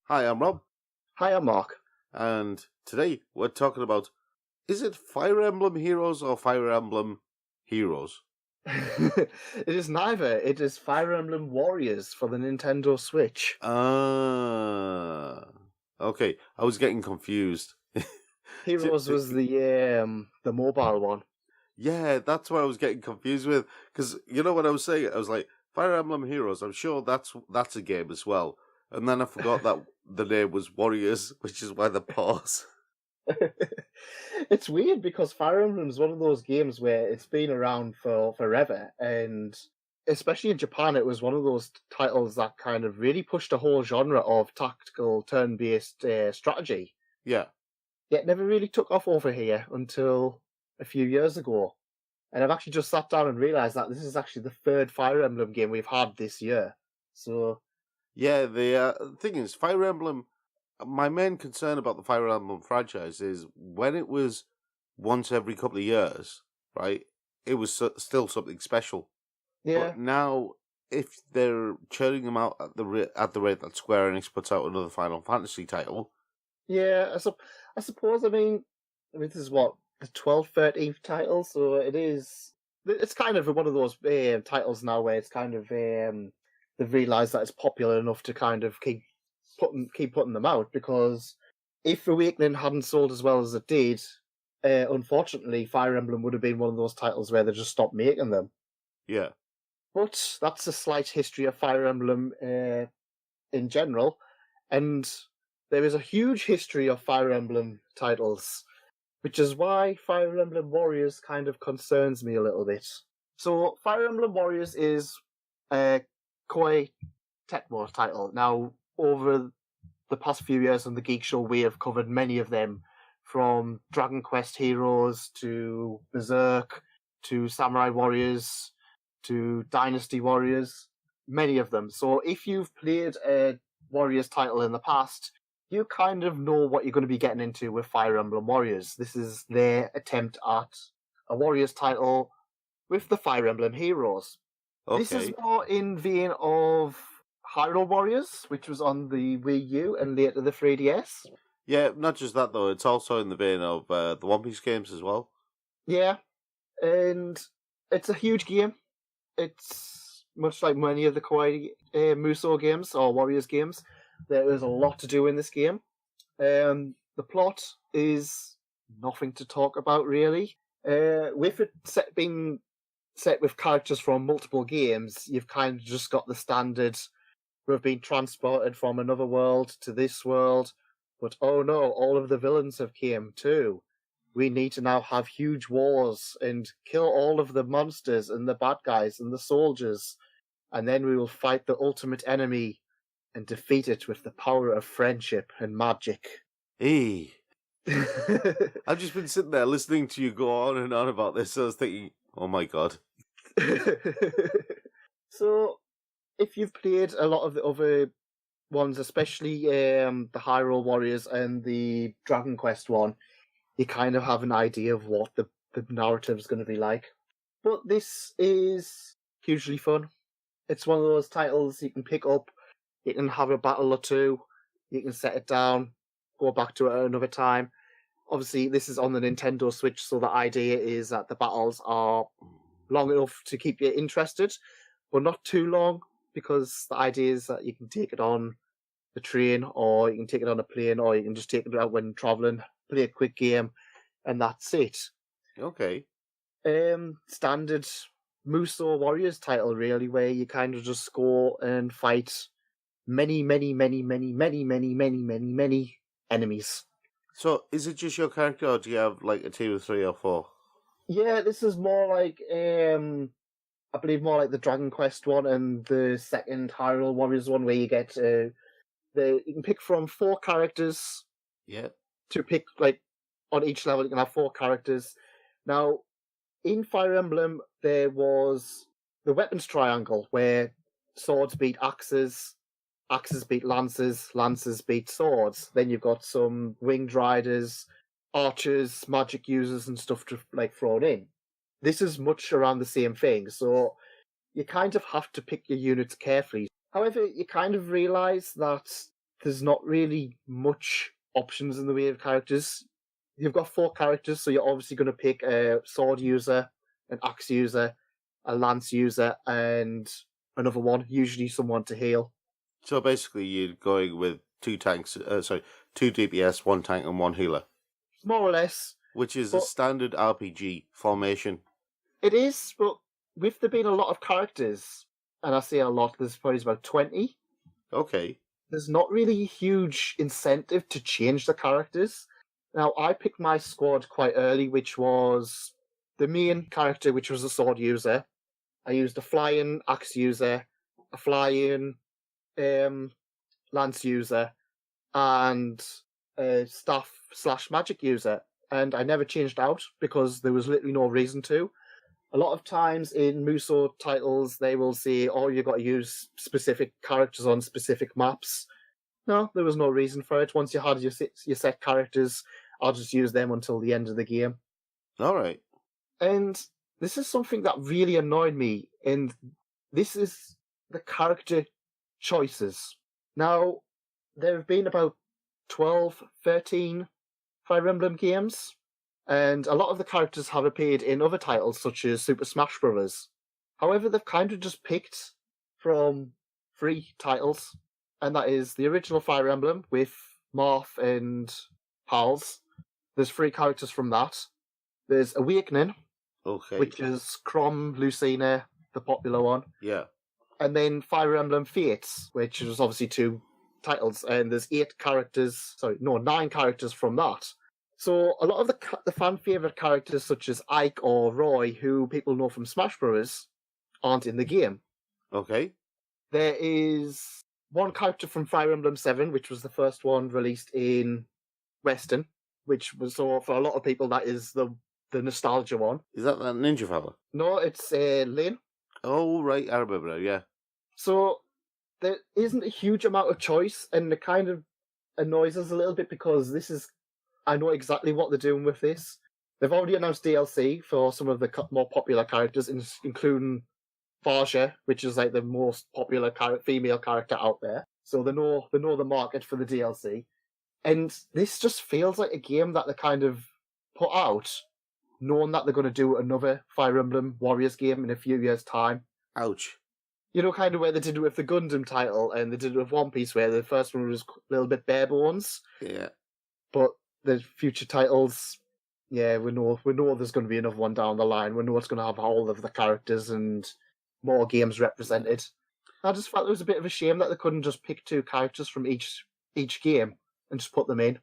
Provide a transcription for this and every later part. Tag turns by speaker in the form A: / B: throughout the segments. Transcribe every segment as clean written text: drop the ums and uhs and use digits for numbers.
A: Hi, I'm Rob,
B: Hi, I'm Mark.
A: and today we're talking about, is it Fire Emblem Heroes or Fire Emblem Heroes?
B: It is neither. It is Fire Emblem Warriors for the Nintendo Switch.
A: Okay, I was getting confused.
B: Heroes was the mobile one.
A: Yeah, that's what I was getting confused with, because you know what I was saying? I was like, Fire Emblem Heroes, I'm sure that's a game as well. And then I forgot that the name was Warriors, which is why the pause.
B: It's weird because Fire Emblem is one of those games where it's been around for forever, and especially in Japan, it was one of those titles that kind of really pushed the whole genre of tactical turn-based strategy.
A: Yeah.
B: Yet never really took off over here until a few years ago. And I've actually just sat down and realised that this is actually the third Fire Emblem game we've had this year. So,
A: Yeah, the thing is, Fire Emblem. My main concern about the Fire Emblem franchise is when it was once every couple of years, right? It was still something special.
B: yeah.
A: But now, if they're churning them out at the rate that Square Enix puts out another Final Fantasy title,
B: Yeah, I suppose, this is what, the 12th, 13th title, so it's kind of one of those titles now where it's kind of, they've realised that it's popular enough to kind of keep putting them out, because if Awakening hadn't sold as well as it did, unfortunately, Fire Emblem would have been one of those titles where they just stopped making them.
A: yeah,
B: But that's a slight history of Fire Emblem in general, and there is a huge history of Fire Emblem titles, which is why Fire Emblem Warriors kind of concerns me a little bit. So, Fire Emblem Warriors is a Koei Tecmo title. Now, over the past few years on the Geek Show, we have covered many of them, from Dragon Quest Heroes to Berserk to Samurai Warriors to Dynasty Warriors, many of them. So if you've played a Warriors title in the past, you kind of know what you're going to be getting into with Fire Emblem Warriors. This is their attempt at a Warriors title with the Fire Emblem Heroes. This is
A: okay,
B: more in vein of Hyrule Warriors, which was on the Wii U and later the 3DS.
A: yeah. Not just that though; it's also in the vein of the One Piece games as well.
B: Yeah, and it's a huge game. It's much like many of the Koei Musou games or Warriors games. There is a lot to do in this game. The plot is nothing to talk about really. With it being set with characters from multiple games, you've kind of just got the standard. We've been transported from another world to this world, but oh no, all of the villains have came too. We need to now have huge wars and kill all of the monsters and the bad guys and the soldiers, and then we will fight the ultimate enemy and defeat it with the power of friendship and magic.
A: Hey, I've just been sitting there listening to you go on and on about this. So I was thinking, oh my god.
B: So, if you've played a lot of the other ones, especially the Hyrule Warriors and the Dragon Quest one, you kind of have an idea of what the narrative is going to be like. But this is hugely fun. It's one of those titles you can pick up, you can have a battle or two, you can set it down, go back to it another time. Obviously, this is on the Nintendo Switch, so the idea is that the battles are long enough to keep you interested, but not too long, because the idea is that you can take it on the train, or you can take it on a plane, or you can just take it out when traveling, play a quick game, and that's it.
A: Okay.
B: Standard Musou Warriors title, really, where you kind of just go and fight many enemies.
A: So, is it just your character, or do you have like a team of 3 or 4?
B: Yeah, this is more like I believe more like the Dragon Quest one and the second Hyrule Warriors one, where you get you can pick from 4 characters.
A: Yeah.
B: To pick, like, on each level you can have 4 characters. Now, in Fire Emblem, there was the weapons triangle, where swords beat axes, axes beat lances, lances beat swords. Then you've got some winged riders, archers, magic users, and stuff to like thrown in. This is much around the same thing, so you kind of have to pick your units carefully. However, you kind of realise that there's not really much options in the way of characters. You've got 4 characters, so you're obviously going to pick a sword user, an axe user, a lance user, and another one, usually someone to heal.
A: So basically, you're going with 2 tanks, 2 DPS, 1 tank, and 1 healer.
B: More or less.
A: Which is a standard RPG formation.
B: It is, but with there being a lot of characters, and I say a lot, there's probably about 20.
A: Okay.
B: There's not really a huge incentive to change the characters. Now, I picked my squad quite early, which was the main character, which was a sword user. I used a flying axe user, a flying lance user, and a staff/magic user. And I never changed out because there was literally no reason to. A lot of times in Musou titles, they will say, oh, you've got to use specific characters on specific maps. No, there was no reason for it. Once you had your set characters, I'll just use them until the end of the game.
A: All right.
B: And this is something that really annoyed me, and this is the character choices. Now, there have been about 12, 13 Fire Emblem games, and a lot of the characters have appeared in other titles such as Super Smash Bros. However, they've kind of just picked from 3 titles, and that is the original Fire Emblem with Marth and Pals. There's 3 characters from that. There's Awakening, which is Chrom, Lucina, the popular one.
A: Yeah.
B: And then Fire Emblem Fates, which is obviously 2 titles, and there's 9 characters from that. So a lot of the fan favourite characters such as Ike or Roy, who people know from Smash Bros, aren't in the game.
A: Okay.
B: There is 1 character from Fire Emblem 7, which was the first one released in Western, which was, so for a lot of people, that is the nostalgia one.
A: Is that ninja fella?
B: No, it's Lane.
A: Oh, right, I remember that, yeah.
B: So there isn't a huge amount of choice, and it kind of annoys us a little bit because I know exactly what they're doing with this. They've already announced DLC for some of the more popular characters, including Farsha, which is like the most popular female character out there. So they know the market for the DLC. And this just feels like a game that they kind of put out, knowing that they're going to do another Fire Emblem Warriors game in a few years' time.
A: Ouch.
B: You know, kind of where they did it with the Gundam title, and they did it with One Piece, where the first one was a little bit bare bones.
A: Yeah.
B: But the future titles, yeah, we know there's going to be another one down the line. We know it's going to have all of the characters and more games represented. I just felt it was a bit of a shame that they couldn't just pick 2 characters from each game and just put them in.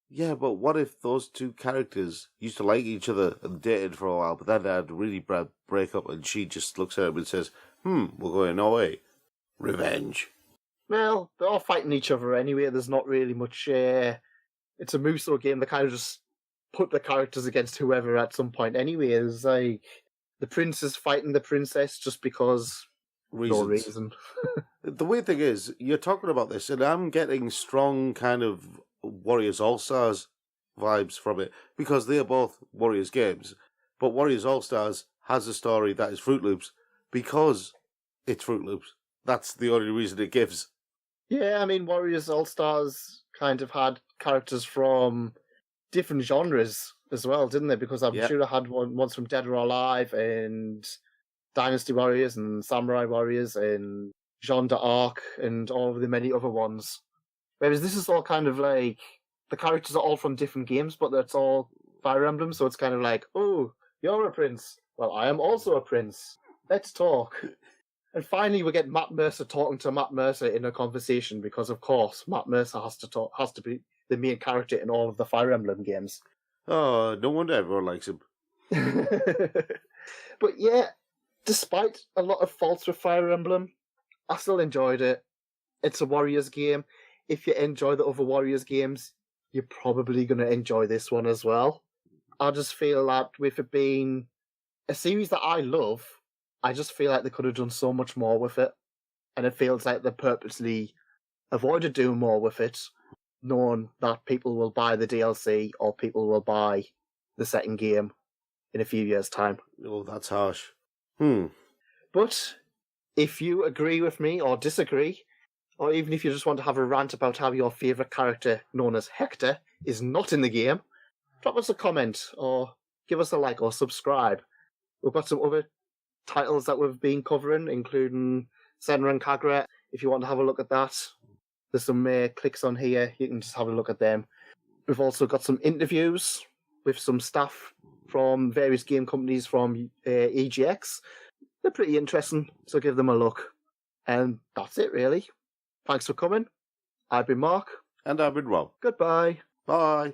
A: Yeah, but what if those 2 characters used to like each other and dated for a while, but then they had a really bad breakup, and she just looks at him and says, we're going away. Revenge.
B: Well, they're all fighting each other anyway. There's not really much... it's a Musou game. They kind of just put the characters against whoever at some point anyway. It's like the prince is fighting the princess just because...
A: Reasons.
B: No reason.
A: The weird thing is, you're talking about this, and I'm getting strong kind of Warriors All-Stars vibes from it, because they are both Warriors games. But Warriors All-Stars has a story that is Fruit Loops because it's Fruit Loops. That's the only reason it gives.
B: Yeah, I mean, Warriors All-Stars kind of had characters from different genres as well, didn't they? Because I'm sure they had ones from Dead or Alive and Dynasty Warriors and Samurai Warriors and Jeanne d'Arc and all of the many other ones. Whereas this is all kind of like, the characters are all from different games, but it's all Fire Emblem, so it's kind of like, oh, you're a prince. Well, I am also a prince. Let's talk. And finally, we get Matt Mercer talking to Matt Mercer in a conversation, because of course, Matt Mercer has to be the main character in all of the Fire Emblem games.
A: Oh, no wonder everyone likes him.
B: But yeah, despite a lot of faults with Fire Emblem, I still enjoyed it. It's a Warriors game. If you enjoy the other Warriors games, you're probably going to enjoy this one as well. I just feel that with it being a series that I love, I just feel like they could have done so much more with it. And it feels like they purposely avoided doing more with it, knowing that people will buy the DLC or people will buy the second game in a few years' time.
A: Oh, that's harsh.
B: But if you agree with me or disagree, or even if you just want to have a rant about how your favourite character, known as Hector, is not in the game, drop us a comment or give us a like or subscribe. We've got some other titles that we've been covering, including Senran and Kagura. If you want to have a look at that, there's some clicks on here. You can just have a look at them. We've also got some interviews with some staff from various game companies from EGX. They're pretty interesting, so give them a look. And that's it, really. Thanks for coming. I've been Mark.
A: And I've been Rob.
B: Goodbye.
A: Bye.